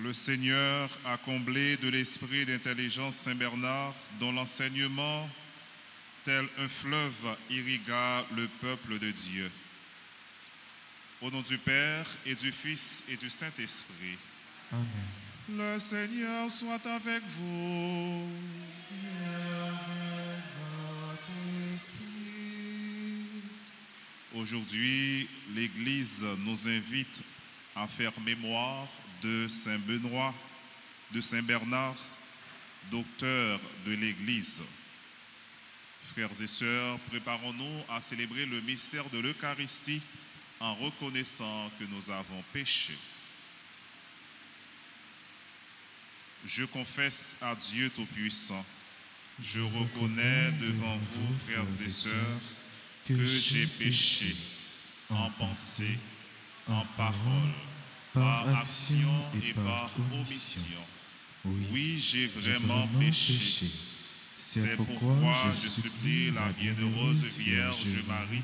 Le Seigneur a comblé de l'esprit d'intelligence Saint Bernard, dont l'enseignement, tel un fleuve, irrigua le peuple de Dieu. Au nom du Père et du Fils et du Saint-Esprit. Amen. Le Seigneur soit avec vous. Et avec votre esprit. Aujourd'hui, l'Église nous invite à faire mémoire de Saint Benoît, de Saint Bernard, docteur de l'Église. Frères et sœurs, préparons-nous à célébrer le mystère de l'Eucharistie en reconnaissant que nous avons péché. Je confesse à Dieu Tout-Puissant, je reconnais devant vous, frères et sœurs, que j'ai péché en pensée, en parole, par action et par omission. Oui, j'ai vraiment péché. C'est pourquoi je supplie la bienheureuse Vierge Marie,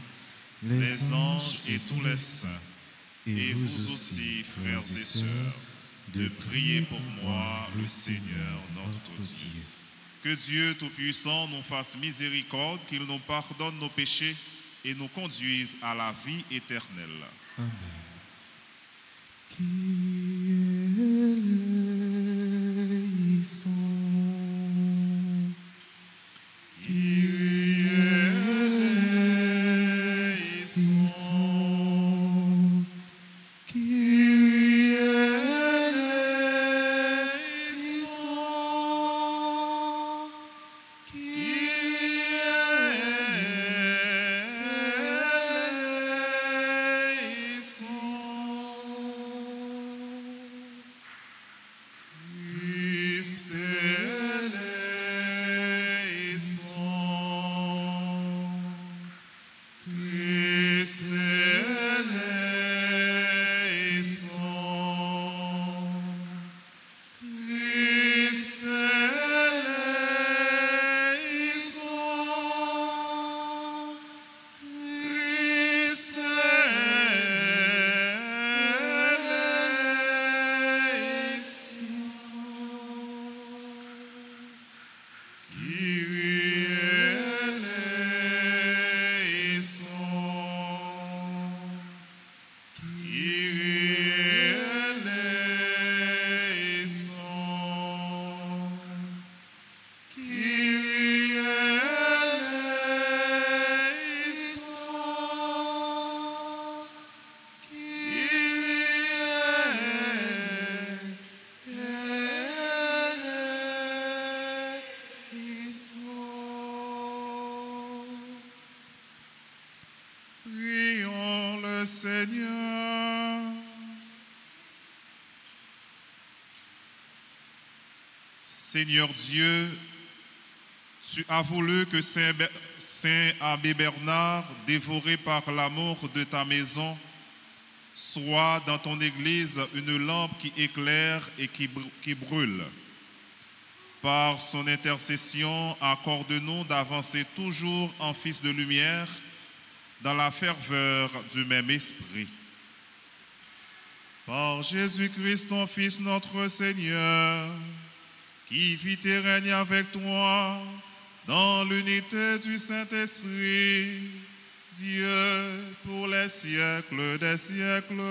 les anges et tous les saints, et vous aussi, frères et sœurs, de prier pour moi, le Seigneur notre Dieu. Que Dieu Tout-Puissant nous fasse miséricorde, qu'il nous pardonne nos péchés et nous conduise à la vie éternelle. Amen. Prions le Seigneur. Seigneur Dieu, tu as voulu que Saint Abbé Bernard, dévoré par l'amour de ta maison, soit dans ton Église une lampe qui éclaire et qui brûle. Par son intercession, accorde-nous d'avancer toujours en fils de lumière dans la ferveur du même esprit. Par Jésus-Christ, ton Fils, notre Seigneur, qui vit et règne avec toi dans l'unité du Saint-Esprit, Dieu pour les siècles des siècles.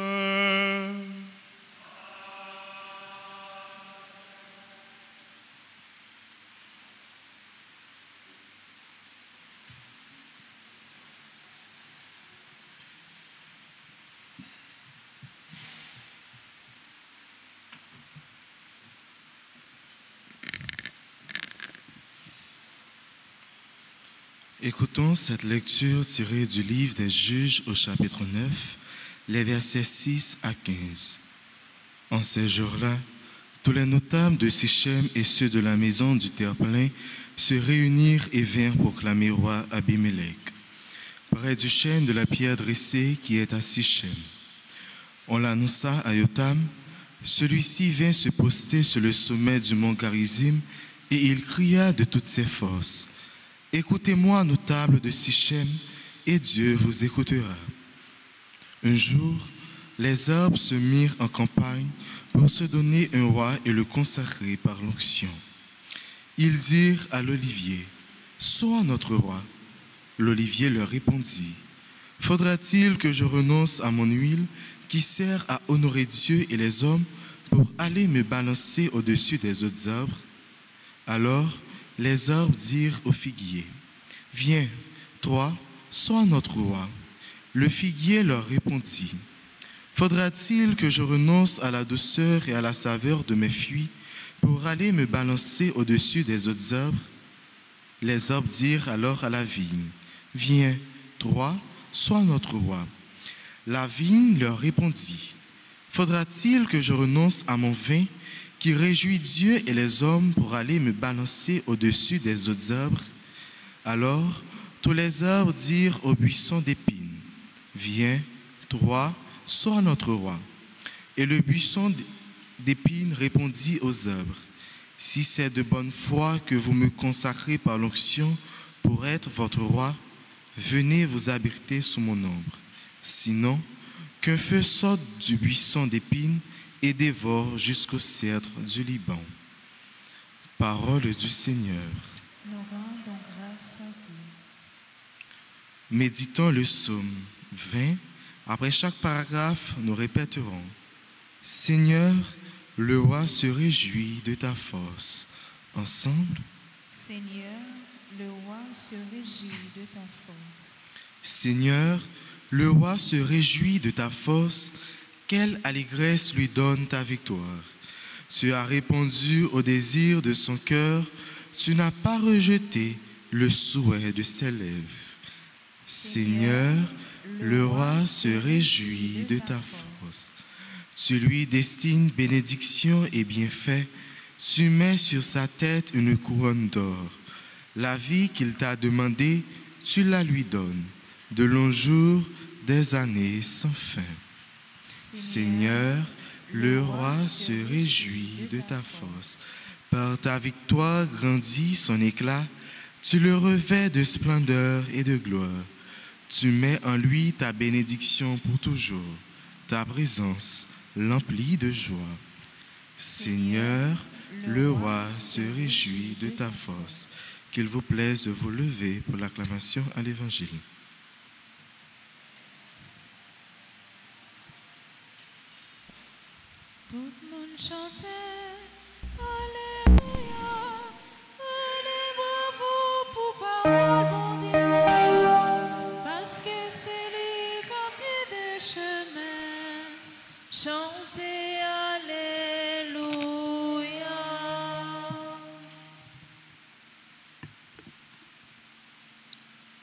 Écoutons cette lecture tirée du livre des Juges au chapitre 9, les versets 6 à 15. En ces jours-là, tous les notables de Sichem et ceux de la maison du terre-plein se réunirent et vinrent proclamer au roi Abimélec, près du chêne de la pierre dressée qui est à Sichem. On l'annonça à Yotam, celui-ci vint se poster sur le sommet du mont Garizim et il cria de toutes ses forces. Écoutez-moi, notables de Sichem, et Dieu vous écoutera. Un jour, les arbres se mirent en campagne pour se donner un roi et le consacrer par l'onction. Ils dirent à l'olivier, « Sois notre roi. » L'olivier leur répondit, « Faudra-t-il que je renonce à mon huile qui sert à honorer Dieu et les hommes pour aller me balancer au-dessus des autres arbres ?» Alors les arbres dirent au figuier, « Viens, toi, sois notre roi. » Le figuier leur répondit, « Faudra-t-il que je renonce à la douceur et à la saveur de mes fruits pour aller me balancer au-dessus des autres arbres ?» Les arbres dirent alors à la vigne, « Viens, toi, sois notre roi. » La vigne leur répondit, « Faudra-t-il que je renonce à mon vin qui réjouit Dieu et les hommes pour aller me balancer au-dessus des autres arbres ?» Alors tous les arbres dirent au buisson d'épines, « Viens, toi, sois notre roi. » Et le buisson d'épines répondit aux arbres, « Si c'est de bonne foi que vous me consacrez par l'onction pour être votre roi, venez vous abriter sous mon ombre. Sinon, qu'un feu sorte du buisson d'épines et dévore jusqu'au cèdre du Liban. » Parole du Seigneur. Nous rendons grâce à Dieu. Méditons le psaume 20. Après chaque paragraphe, nous répéterons, « Seigneur, le roi se réjouit de ta force. » Ensemble. Seigneur, le roi se réjouit de ta force. Seigneur, le roi se réjouit de ta force. Quelle allégresse lui donne ta victoire. Tu as répondu au désir de son cœur. Tu n'as pas rejeté le souhait de ses lèvres. Seigneur, le roi se réjouit de ta force. Tu lui destines bénédiction et bienfait. Tu mets sur sa tête une couronne d'or. La vie qu'il t'a demandée, tu la lui donnes. De longs jours, des années sans fin. Seigneur, le roi se réjouit de ta force. Par ta victoire grandit son éclat. Tu le revêts de splendeur et de gloire. Tu mets en lui ta bénédiction pour toujours. Ta présence l'emplit de joie. Seigneur, le roi se réjouit de ta force. Qu'il vous plaise de vous lever pour l'acclamation à l'Évangile. Tout le monde chantait Alléluia, allez bravo pour parole bon Dieu, parce que c'est lui qui des chemins, chantez Alléluia.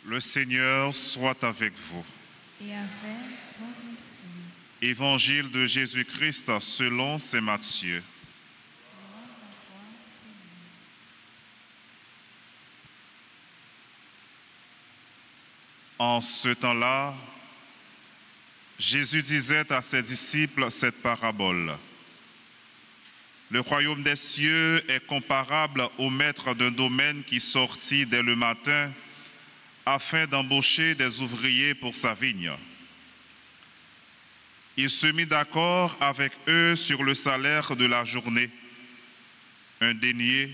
Le Seigneur soit avec vous. Et avec votre esprit. Évangile de Jésus-Christ selon saint Matthieu. En ce temps-là, Jésus disait à ses disciples cette parabole. Le royaume des cieux est comparable au maître d'un domaine qui sortit dès le matin afin d'embaucher des ouvriers pour sa vigne. Il se mit d'accord avec eux sur le salaire de la journée, un denier,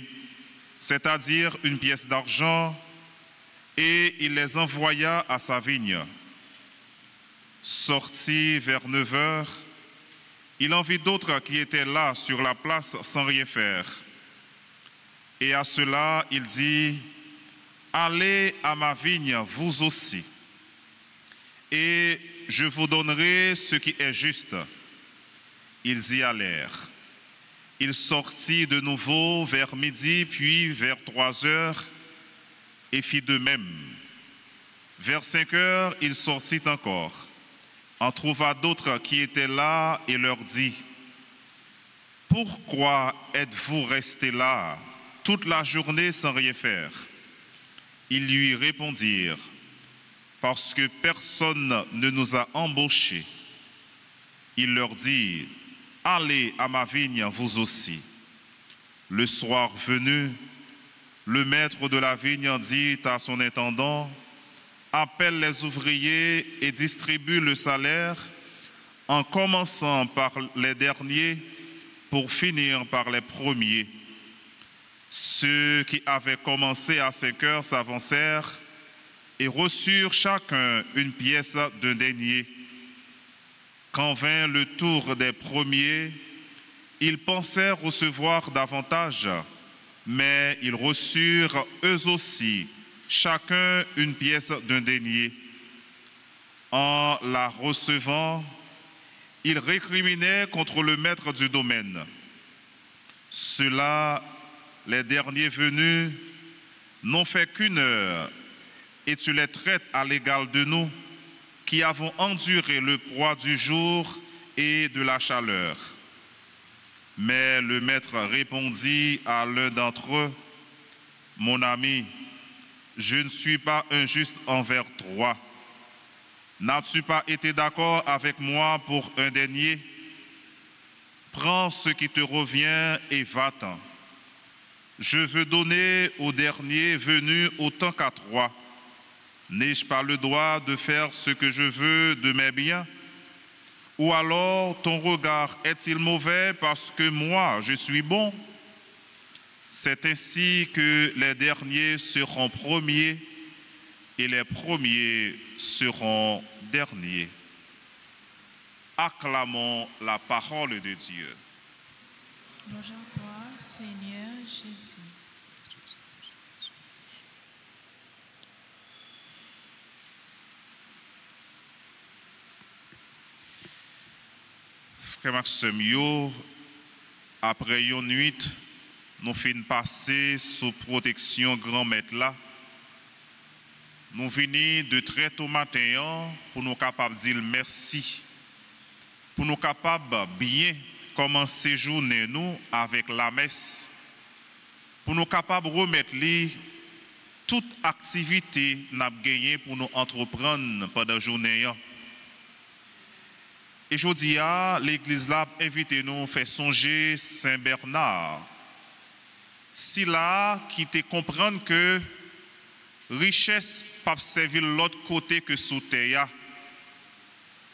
c'est-à-dire une pièce d'argent, et il les envoya à sa vigne. Sorti vers 9 heures, il en vit d'autres qui étaient là sur la place sans rien faire. Et à cela, il dit, « Allez à ma vigne, vous aussi, et je vous donnerai ce qui est juste. » Ils y allèrent. Il sortit de nouveau vers midi, puis vers 3 heures, et fit de même. Vers 5 heures, il sortit encore, en trouva d'autres qui étaient là et leur dit, « Pourquoi êtes-vous restés là toute la journée sans rien faire ?» Ils lui répondirent, « Parce que personne ne nous a embauchés. » Il leur dit, « Allez à ma vigne, vous aussi. » Le soir venu, le maître de la vigne dit à son intendant, « Appelle les ouvriers et distribue le salaire en commençant par les derniers pour finir par les premiers. Ceux qui avaient commencé à 5 heures s'avancèrent et reçurent chacun une pièce d'un denier. Quand vint le tour des premiers, ils pensèrent recevoir davantage, mais ils reçurent eux aussi chacun une pièce d'un denier. En la recevant, ils récriminaient contre le maître du domaine. Ceux-là, les derniers venus, n'ont fait qu'une heure, et tu les traites à l'égal de nous, qui avons enduré le poids du jour et de la chaleur. Mais le maître répondit à l'un d'entre eux, « Mon ami, je ne suis pas injuste envers toi. N'as-tu pas été d'accord avec moi pour un denier? Prends ce qui te revient et va-t'en. Je veux donner au dernier venu autant qu'à toi. N'ai-je pas le droit de faire ce que je veux de mes biens? Ou alors ton regard est-il mauvais parce que moi je suis bon? C'est ainsi que les derniers seront premiers et les premiers seront derniers. » Acclamons la parole de Dieu. Louange à toi, Seigneur Jésus. Frère Maxime, après une nuit, nous finissons passer sous protection grand maître là. Nous venons de très tôt matin pour nous capables de dire merci, pour nous capables de bien commencer journée nous avec la messe, pour nous capables de remettre toute activité n'a gagné pour nous entreprendre pendant la journée. Et aujourd'hui, l'église là invite nous à faire songer Saint Bernard. Si là, qui te comprendre que richesse pas servir l'autre côté que sous terre,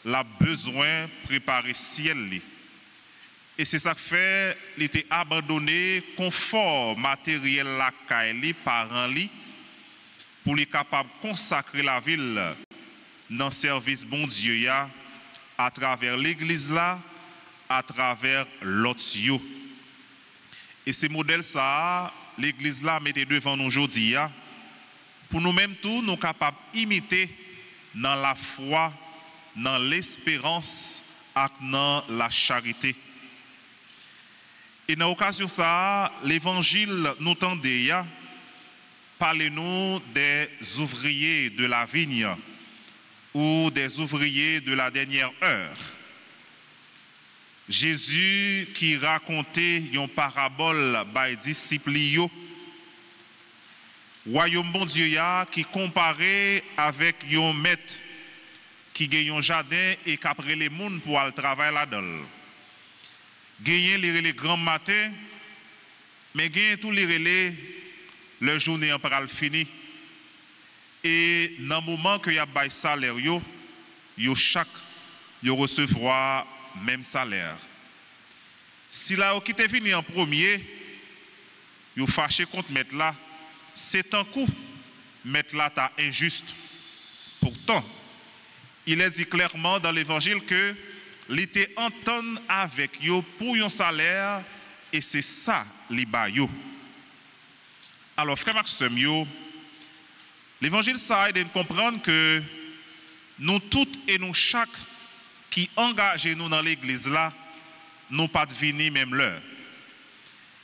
la besoin préparer ciel. Et c'est ça que fait, il était abandonné confort matériel la caille parents li pour les capable consacrer la ville dans le service bon Dieu ya à travers l'église là, à travers l'autre. Et ces modèles ça, l'église là mettez devant nous aujourd'hui pour nous-mêmes tous nous capables d'imiter dans la foi, dans l'espérance et dans la charité. Et dans l'occasion ça, l'évangile nous tendait parlez-nous des ouvriers de la vigne ou des ouvriers de la dernière heure. Jésus qui racontait une parabole aux disciples, royaume bon Dieu qui comparait avec un maître qui gagne un jardin et qui après les monde pour aller travailler là-dedans. Gagner les grands matins, mais gagner tous les relais, le journée en pral fini. Et dans le moment que y a bail salaire, chaque recevra même salaire. Si là qui est venu en premier, yo fâché contre maître là, c'est un coup maître là ta injuste. Pourtant, il est dit clairement dans l'évangile que il était entendu avec yo pour un salaire et c'est ça li ba yo. Alors frère Maxime, l'évangile ça aide à comprendre que nous toutes et nous chaque qui engagez nous dans l'église là, nous pas deviner même l'heure.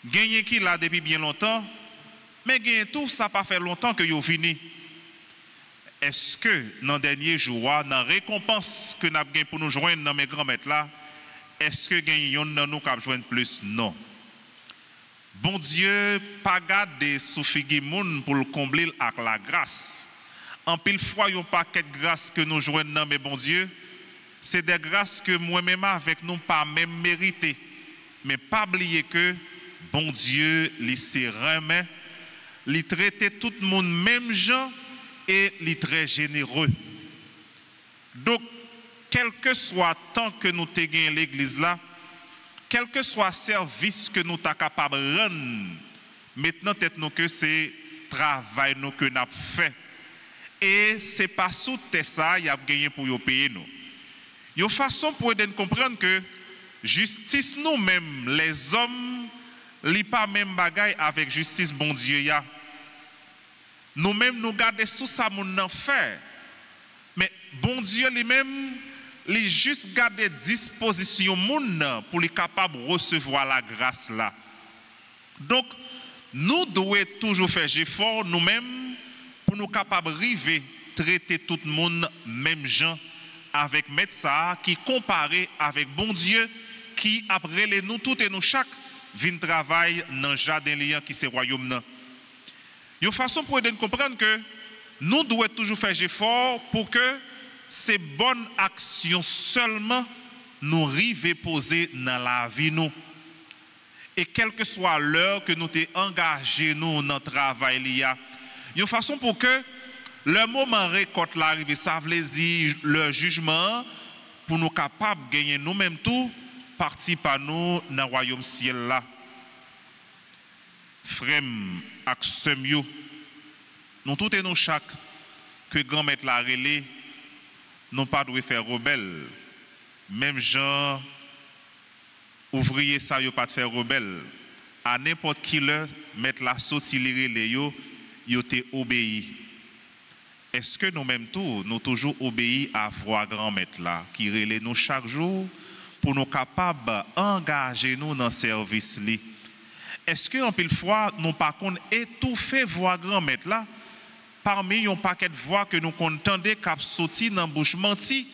Gagner qui là depuis bien longtemps, mais gagner tout ça pas fait longtemps que yo fini. Est-ce que dans le dernier jour, dans la récompense que nous avons pour nous joindre dans mes grands maîtres là, est-ce que gagnons nous qui joindre plus? Non. Bon Dieu, pas garder sous figi moun pour le combler avec la grâce. En pile fois, il y a un paquet de grâces que nous joignons dans mes bon Dieu. C'est des grâces que moi-même avec nous pas même mérité. Mais pas oublier que bon Dieu, il s'est remis, il traite tout le monde même gens et il est très généreux. Donc, quel que soit tant que nous te gagnons l'église là, quel que soit service que nous sommes capables de rendre, maintenant tête nous que c'est travail nous que nous avons fait. Et ce n'est pas sous ça y a gagné pour nous payer nous. Il y a une façon pour nous comprendre que justice nous-mêmes, les hommes, li pas même bagaille avec justice bon Dieu ya. Nous-mêmes nous garder sous ça mon nan fait. Mais bon Dieu lui-même li juste garder disposition moun pour li capable recevoir la grâce là. Donc nous devons toujours faire effort nous-mêmes pour nous capables arriver traiter tout le monde même gens avec médecin qui comparé avec bon Dieu qui après les nous tout et nous chaque vient travail dans jardin liant qui c'est royaume nan. Une façon pour nous comprendre que nous devons toujours faire effort pour que ces bonnes actions seulement nous arrivent poser dans la vie nous. Et quelle que soit l'heure que nous t'es engagé nous dans le travail il y a une façon pour que le moment récolte l'arrivée ça veut dire le jugement pour nous capables de gagner nous-mêmes tout partie par nous dans le royaume ciel là. Frère ak semyo nous tout et nous chaque que grand maître la relé non pas doit faire rebelle même gens ouvrier ça yo pas de faire rebelle à n'importe qui leur mettre la sortie li relé yo te obéi. Est-ce que nous-mêmes tout nous toujours obéi à voix grand maître là qui relé nous chaque jour pour nous capables engager nous dans service li? Est-ce que en pile fois nous pas qu'on étouffer voix grand maître là parmi un paquet de voix que nous contendait cap sorti dans bouche menti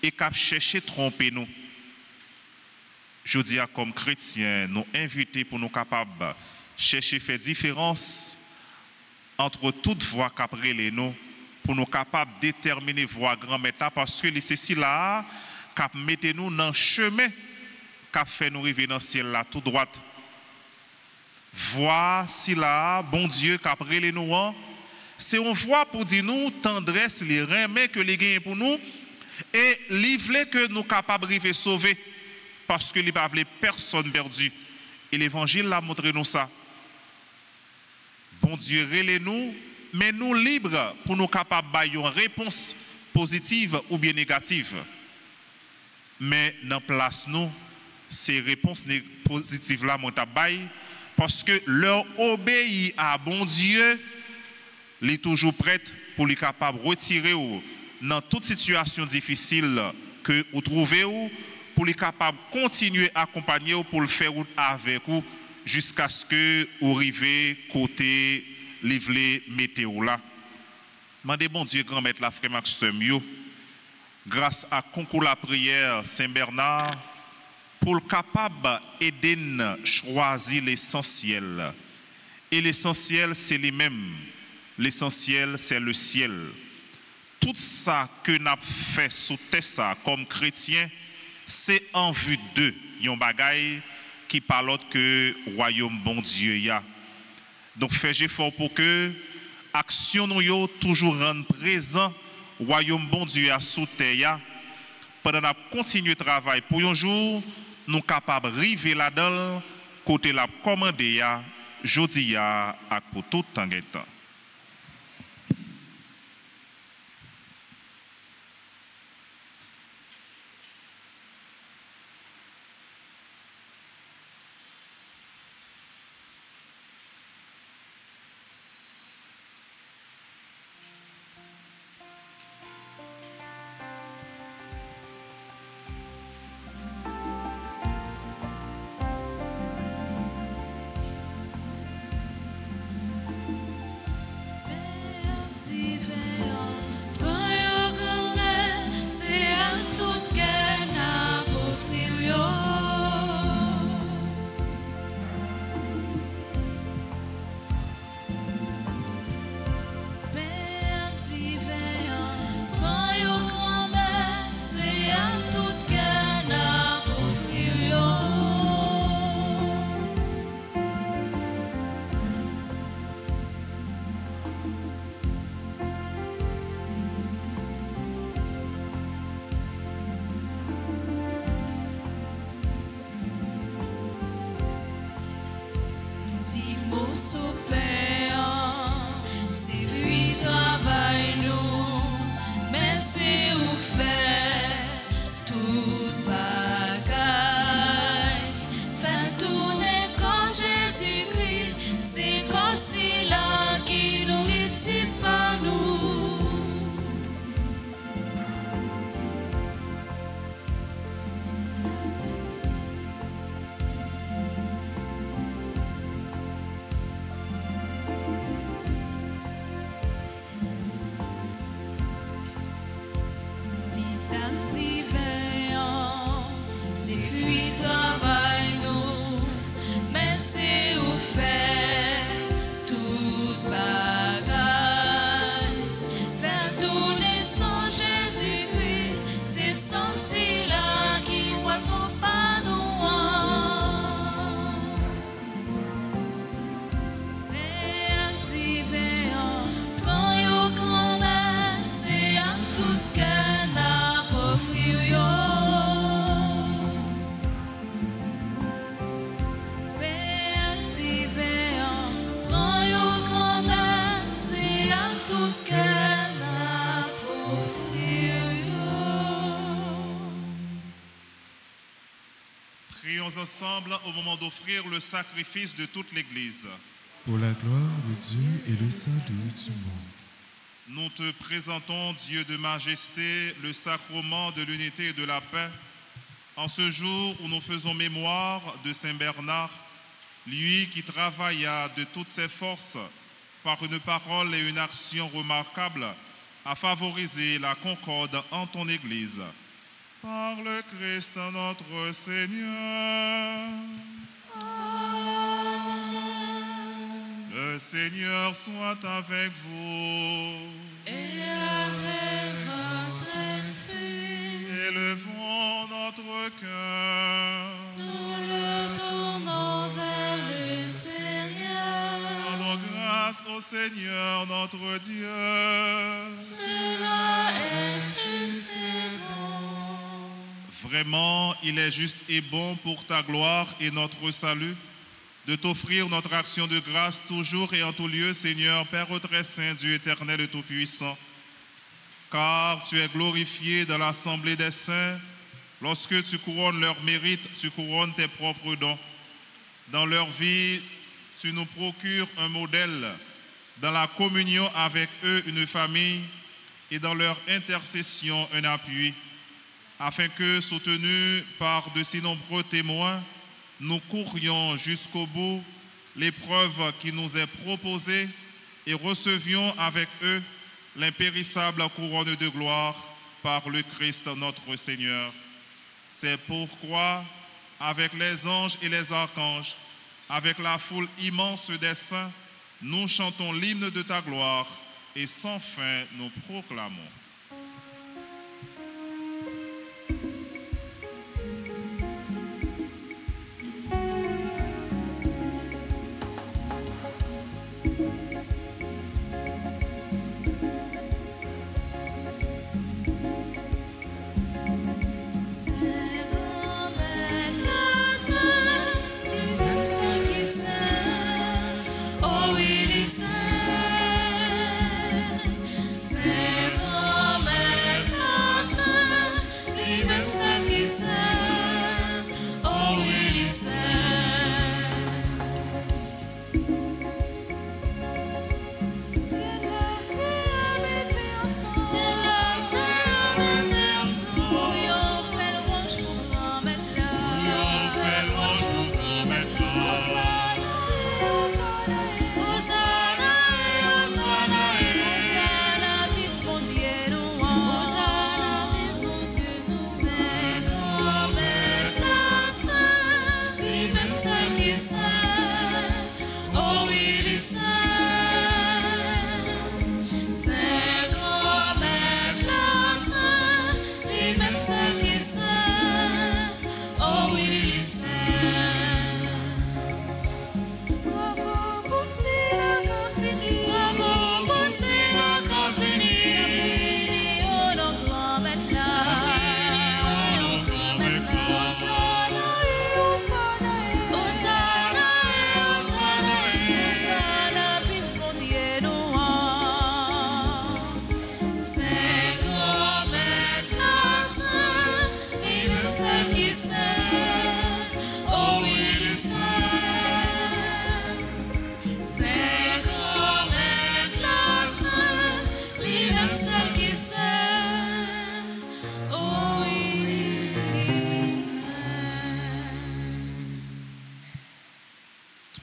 et cap chercher tromper nous? Je dis à comme chrétiens nous inviter pour nous capables chercher faire différence entre toutes voix cap relé nous pour nous capables déterminer voix grand maître là parce que c'est ceci là cap mettez nous dans chemin cap fait nous arriver dans ciel là tout droite. Voix si là bon Dieu cap relé nous c'est une voix pour dire nous tendresse les reins que les gagne pour nous et livrer que nous capables arriver sauver parce que il pas veut personne perdu et l'évangile l'a montré nous ça. Bon Dieu relé nous mais nous libres pour nous capables de une réponse positive ou bien négative. Mais dans place nous ces réponses positives là mon tabaye parce que leur obéit à bon Dieu, il est toujours prêt pour les capable de retirer dans toute situation difficile que vous trouvez pour les capable de continuer à accompagner pour le faire avec vous jusqu'à ce que vous arrivez côté livrer météo là. Mandez bon Dieu grand maître la frère Maxime grâce à concours la prière Saint Bernard pour le capable aider choisir l'essentiel. Et l'essentiel, c'est lui-même. L'essentiel, c'est le ciel. Tout ça que nous avons fait sous ça comme chrétien, c'est en vue de yon bagay qui parle que royaume bon Dieu y a. Donc faites effort pour que action nous yo toujours rendre présent royaume bon Dieu a sous terre pendant qu'on continue le travail pour un jour nous capables arriver là-dedans côté la commandé ya jodi ya ak pour tout temps. au soupéant, si fuit travail nous, mais c'est où faire tout bagaille, faire tourner quand Jésus-Christ, c'est comme si là qui nous dit pas nous. Si t'activeant, si fuit travail nous, mais c'est où faire tout bagaille, faire tourner sans Jésus-Christ, c'est sans si là qui poisson pas nous. Mais activeant, quand yo grand-mère, c'est à tout cœur n'a pas offrir yo. Mais activeant, quand yo grand-mère, c'est à tout cœur n'a pas offrir yo. Prions ensemble au moment d'offrir le sacrifice de toute l'Église. Pour la gloire de Dieu et le salut du monde. Nous te présentons, Dieu de majesté, le sacrement de l'unité et de la paix, en ce jour où nous faisons mémoire de Saint Bernard, lui qui travailla de toutes ses forces par une parole et une action remarquables à favoriser la concorde en ton Église. Par le Christ notre Seigneur. Le Seigneur soit avec vous. Et avec votre esprit, Élevons notre cœur. nous le tournons vers le Seigneur. Rendons grâce au Seigneur notre Dieu. Cela est juste et bon. Vraiment, il est juste et bon pour ta gloire et notre salut de t'offrir notre action de grâce toujours et en tout lieu, Seigneur, Père très saint, Dieu éternel et tout-puissant. Car tu es glorifié dans l'assemblée des saints. Lorsque tu couronnes leurs mérites, tu couronnes tes propres dons. Dans leur vie, tu nous procures un modèle. Dans la communion avec eux, une famille. Et dans leur intercession, un appui. Afin que, soutenus par de si nombreux témoins, nous courions jusqu'au bout l'épreuve qui nous est proposée et recevions avec eux l'impérissable couronne de gloire par le Christ notre Seigneur. C'est pourquoi, avec les anges et les archanges, avec la foule immense des saints, nous chantons l'hymne de ta gloire et sans fin nous proclamons. C'est comme la sainte, les âmes ceux qui s'aiment. Oh oui, les saints, c'est comme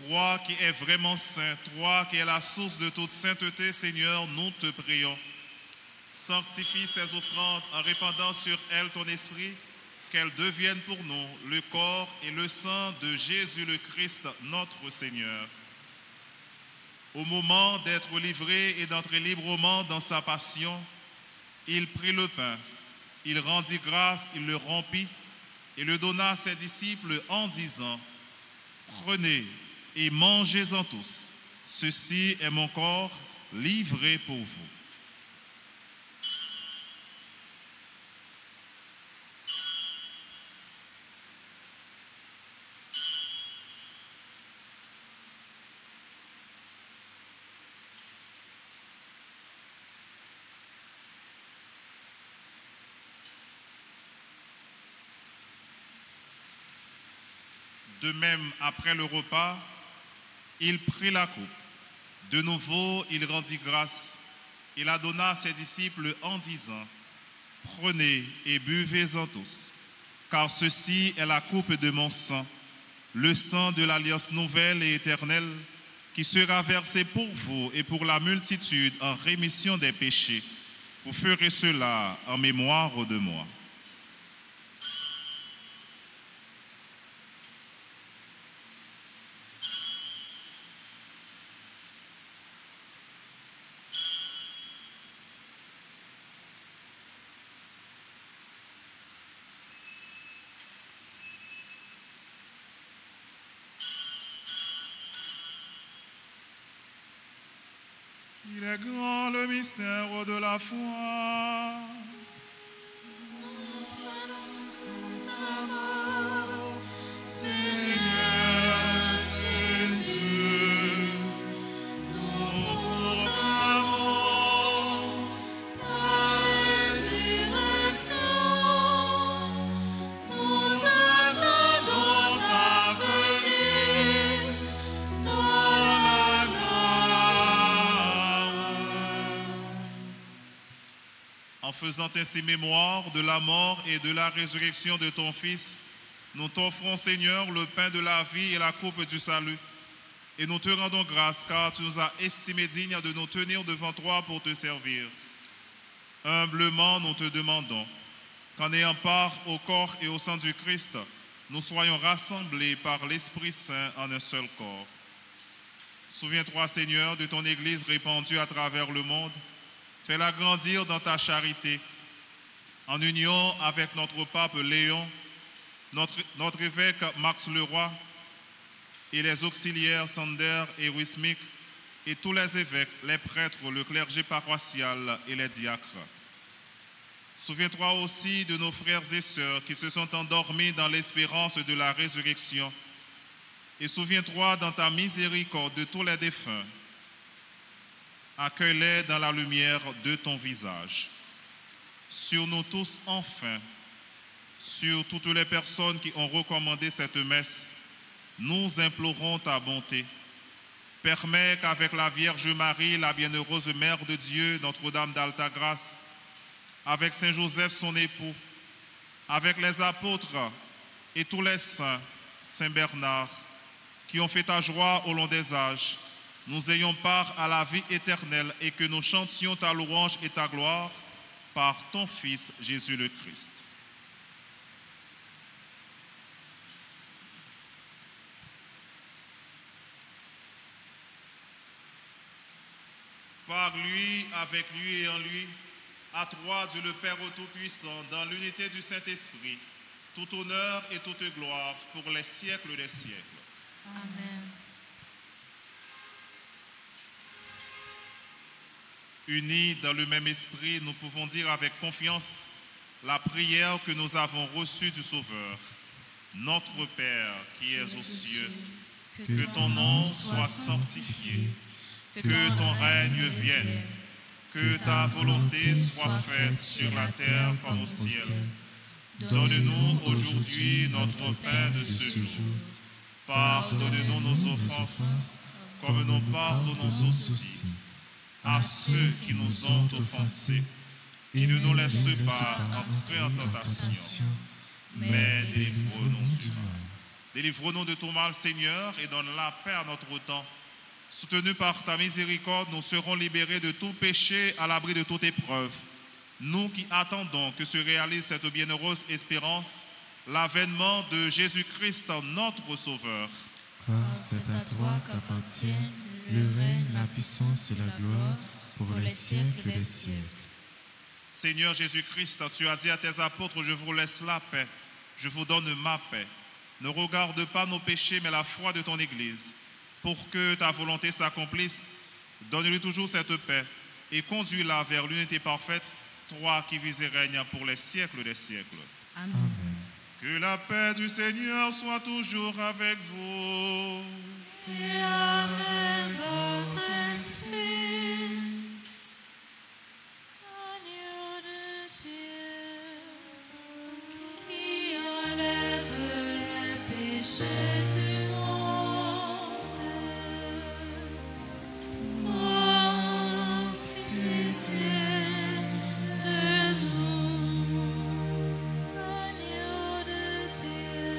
Toi qui es vraiment saint, toi qui es la source de toute sainteté, Seigneur, nous te prions. Sanctifie ces offrandes en répandant sur elles ton esprit, qu'elles deviennent pour nous le corps et le sang de Jésus le Christ, notre Seigneur. Au moment d'être livré et d'entrer librement dans sa passion, il prit le pain, il rendit grâce, il le rompit et le donna à ses disciples en disant : Prenez et mangez-en tous. Ceci est mon corps livré pour vous. De même, après le repas, il prit la coupe. De nouveau, il rendit grâce. Il la donna à ses disciples en disant : Prenez et buvez-en tous, car ceci est la coupe de mon sang, le sang de l'alliance nouvelle et éternelle, qui sera versé pour vous et pour la multitude en rémission des péchés. Vous ferez cela en mémoire de moi. Il est grand le mystère de la foi. Nous annonçons ta mort, Seigneur Jésus. Nous proclamons ta résurrection. Nous attendons ta venue dans la gloire. En faisant ainsi mémoire de la mort et de la résurrection de ton Fils, nous t'offrons, Seigneur, le pain de la vie et la coupe du salut. Et nous te rendons grâce, car tu nous as estimés dignes de nous tenir devant toi pour te servir. Humblement, nous te demandons qu'en ayant part au corps et au sang du Christ, nous soyons rassemblés par l'Esprit Saint en un seul corps. Souviens-toi, Seigneur, de ton Église répandue à travers le monde. Fais-la grandir dans ta charité, en union avec notre pape Léon, notre évêque Max Leroy, et les auxiliaires Sander et Wismik, et tous les évêques, les prêtres, le clergé paroissial et les diacres. Souviens-toi aussi de nos frères et sœurs qui se sont endormis dans l'espérance de la résurrection. Et souviens-toi dans ta miséricorde de tous les défunts. Accueille-les dans la lumière de ton visage. Sur nous tous, enfin, sur toutes les personnes qui ont recommandé cette messe, nous implorons ta bonté. Permets qu'avec la Vierge Marie, la bienheureuse Mère de Dieu, Notre-Dame d'Alta Grâce, avec Saint Joseph, son époux, avec les apôtres et tous les saints, Saint Bernard, qui ont fait ta joie au long des âges, nous ayons part à la vie éternelle et que nous chantions ta louange et ta gloire par ton Fils Jésus le Christ. Par lui, avec lui et en lui, à toi, Dieu le Père Tout-Puissant, dans l'unité du Saint-Esprit, tout honneur et toute gloire pour les siècles des siècles. Amen. Unis dans le même esprit, nous pouvons dire avec confiance la prière que nous avons reçue du Sauveur. Notre Père qui es aux cieux, que ton nom soit sanctifié, que ton règne vienne, que ta volonté soit faite sur la terre comme au ciel. Donne-nous aujourd'hui notre pain de ce jour. Pardonne-nous nos offenses, comme nous pardonnons aussi à ceux qui nous ont offensés. Et ne nous laisse pas entrer en tentation, mais délivre-nous du mal. Délivre-nous de tout mal, Seigneur, et donne la paix à notre temps. Soutenus par ta miséricorde, nous serons libérés de tout péché, à l'abri de toute épreuve. Nous qui attendons que se réalise cette bienheureuse espérance, l'avènement de Jésus-Christ, notre Sauveur. Car c'est à toi qu'appartient le règne, la puissance et la gloire pour les siècles des siècles. Seigneur Jésus-Christ, tu as dit à tes apôtres, je vous laisse la paix, je vous donne ma paix. Ne regarde pas nos péchés, mais la foi de ton Église. Pour que ta volonté s'accomplisse, donne-lui toujours cette paix et conduis-la vers l'unité parfaite, toi qui vis et règnes pour les siècles des siècles. Amen. Amen. Que la paix du Seigneur soit toujours avec vous. Et avec votre esprit. Agneau de Dieu, qui enlève les péchés du monde. Oh, pitié de nous. Agneau de Dieu,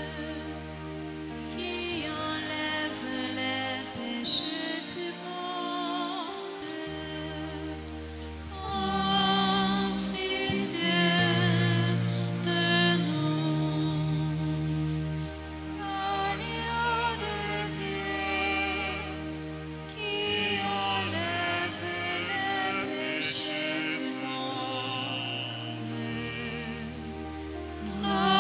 qui enlève les péchés du monde. Oh, pitié de nous. Agneau de Dieu, qui enlève les péchés du monde. Donne-nous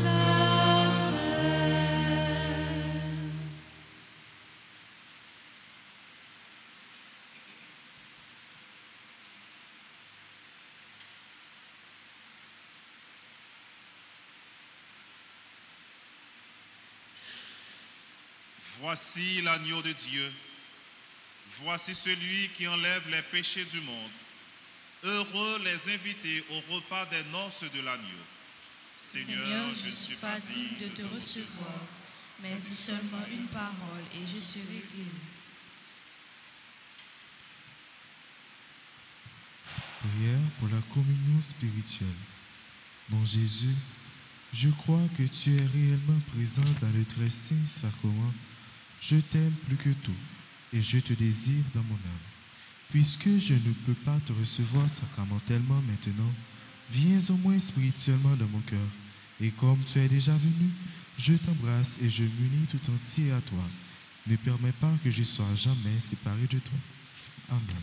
la paix. Voici l'agneau de Dieu. Voici celui qui enlève les péchés du monde. Heureux les invités au repas des noces de l'agneau. Seigneur, je ne suis pas digne de te recevoir, mais dis seulement une parole et je serai guéri. Prière pour la communion spirituelle. Mon Jésus, je crois que tu es réellement présent dans le très saint sacrement. Je t'aime plus que tout et je te désire dans mon âme. Puisque je ne peux pas te recevoir sacramentellement maintenant, viens au moins spirituellement dans mon cœur. Et comme tu es déjà venu, je t'embrasse et je m'unis tout entier à toi. Ne permets pas que je sois jamais séparé de toi. Amen.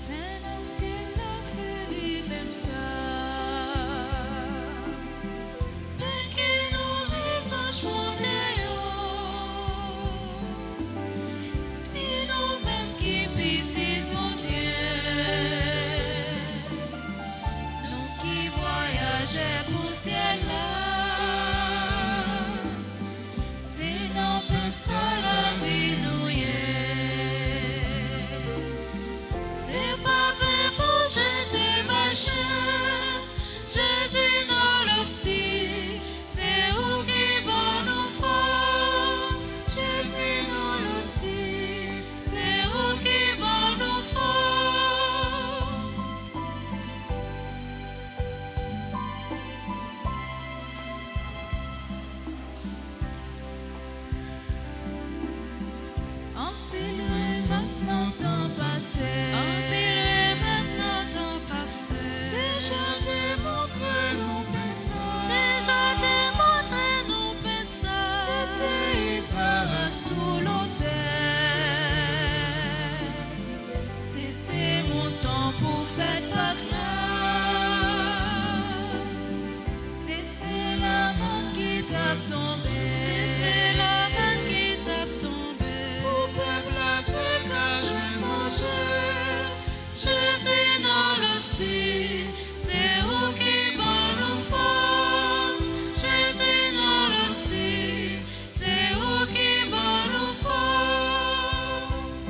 Maintenant, ciel, c'est lui-même ça. Mais qui nous les anges montés, et nous-mêmes qui pitié mon Dieu. Nous qui voyageons pour ciel là, c'est non pas ça la vie nous y est. C'est pas fait pour jeter ma chair, Jésus dans l'hostie, c'est où qui va nous force, Jésus dans l'hostie, c'est où qui va nous force. Empilerai maintenant temps passé. Empilerai maintenant temps passé. Déjà démontré nos péchés. Déjà démontré nos péchés. C'était Isaac sous l'autel. C'était mon temps pour faire Pâques là. C'était la main qui tape tombé. C'était la main qui tape tombé. Pour peuple la terre car je mangeais. Jésus dans l'hostie, c'est où qui va nous force. Jésus dans l'hostie, c'est où qui va nous force.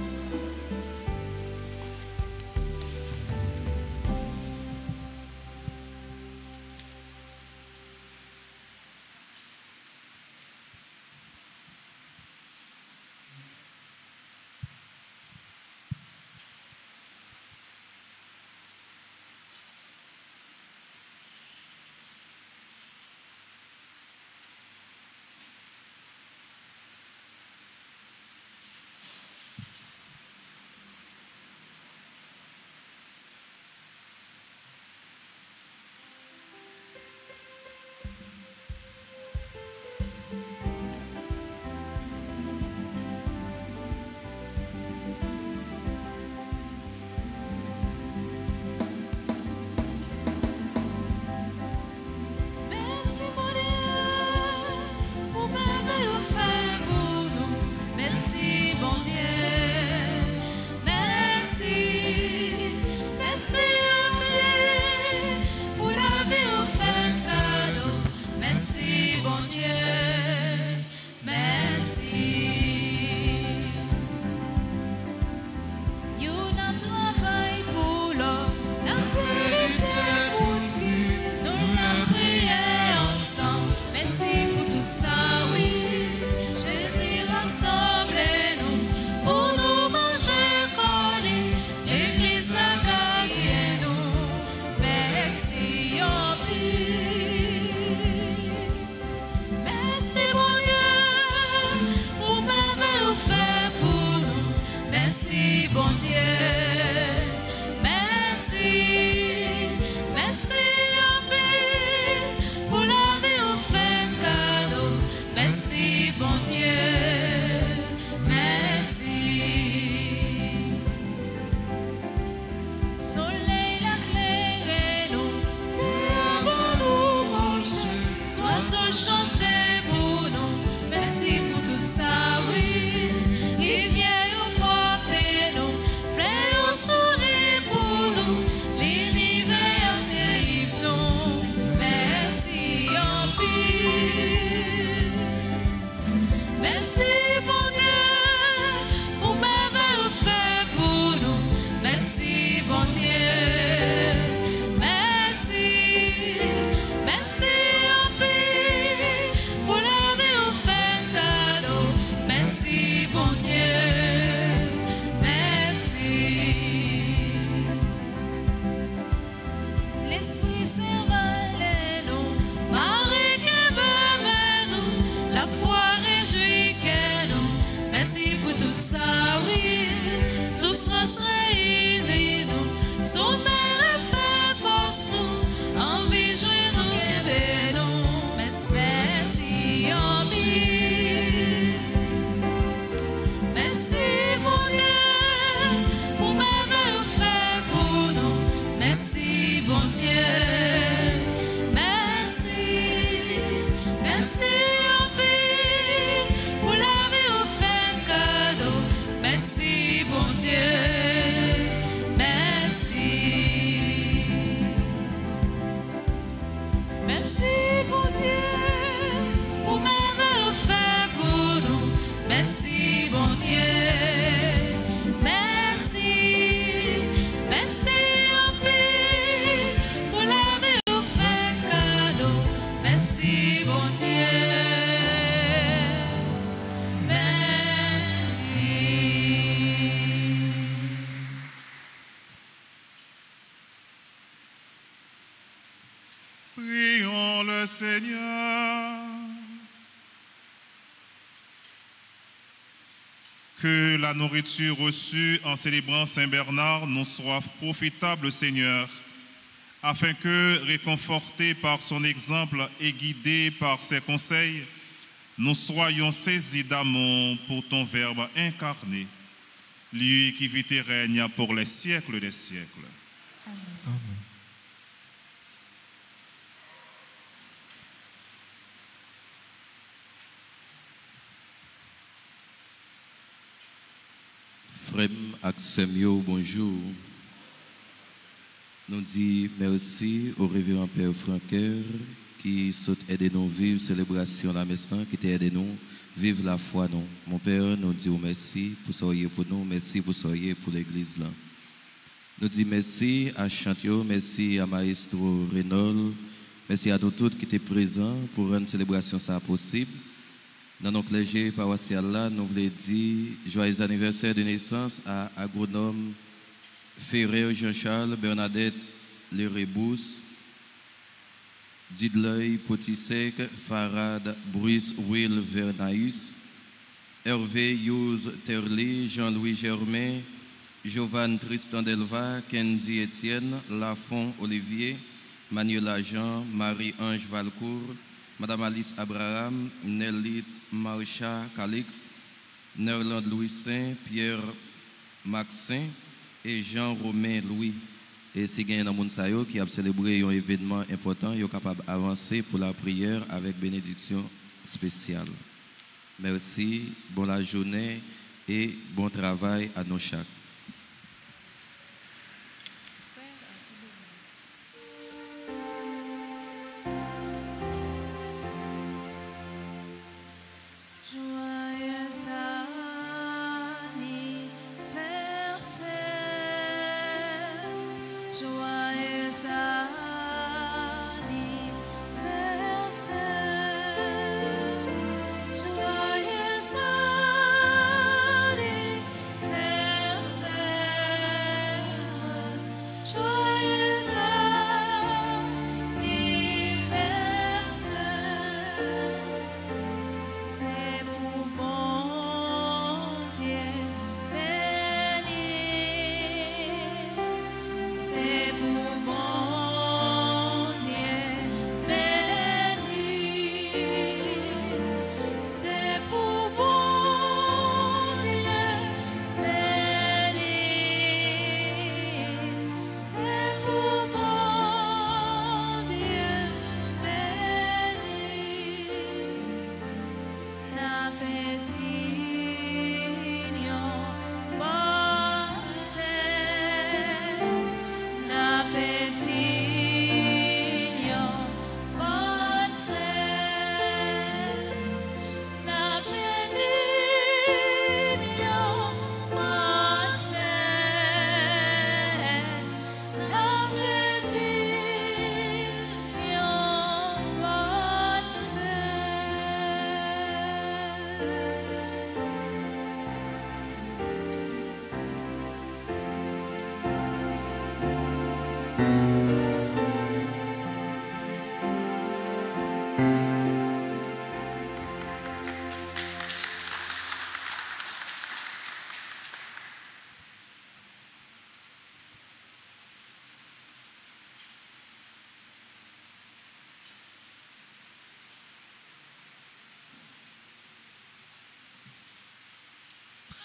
Esprit Saint nous, Marie qui me nous, la foi réjouit que nous. Merci pour tout ça, oui. Souffrance réunie nous, sommeil fait force nous, envie jouer nous qu'elle nous. Merci en mille. Merci mon Dieu pour m'avoir fait pour nous. Merci bon Dieu. Merci, merci en mille pour la vie au fait cadeau. Merci bon Dieu. Merci mon Dieu pour m'avoir fait pour nous. Merci bon Dieu. Merci, merci en paix pour la vie au fait cadeau. Merci bon Dieu. Merci. Prions le Seigneur. Que la nourriture reçue en célébrant Saint Bernard nous soit profitable, Seigneur, afin que, réconfortés par son exemple et guidés par ses conseils, nous soyons saisis d'amour pour ton Verbe incarné, lui qui vit et règne pour les siècles des siècles. Amen. Frère Axemio, bonjour. Nous disons merci au révérend Père Franqueur qui saute aider nous vivre célébration la messe qui t'a aidé nous vivre la foi nous. Mon Père, nous disons merci pour soyez pour nous, merci pour soyez pour l'église là. Nous disons merci à Chantio, merci à Maestro Renol, merci à nous tous qui étaient présents pour rendre célébration ça possible. Dans nos clergés paroissiales là, nous voulons dire joyeux anniversaire de naissance à agronome Ferrer Jean-Charles Bernadette Lerebous, Didley Potisek, Farad Bruce Will Vernaïs, Hervé Youz Terli, Jean-Louis Germain, Jovan Tristan Delva, Kenzie Etienne, Lafont Olivier, Manuela Jean, Marie-Ange Valcourt, Madame Alice Abraham, Nelitz Marsha Calix, Nerland Louis Saint, Pierre Maxin et Jean-Romain Louis. Et si il y a un qui a célébré un événement important, il est capable d'avancer pour la prière avec bénédiction spéciale. Merci, bonne la journée et bon travail à nos chaque. C'est pour bon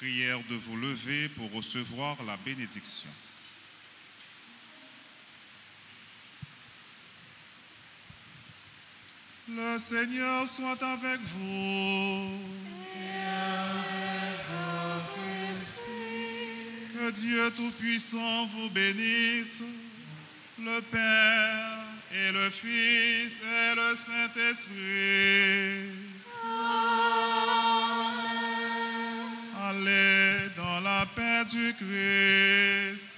Prière de vous lever pour recevoir la bénédiction. Le Seigneur soit avec vous. Et avec votre esprit. Que Dieu Tout-Puissant vous bénisse, le Père et le Fils et le Saint-Esprit. Amen. Allez dans la paix du Christ.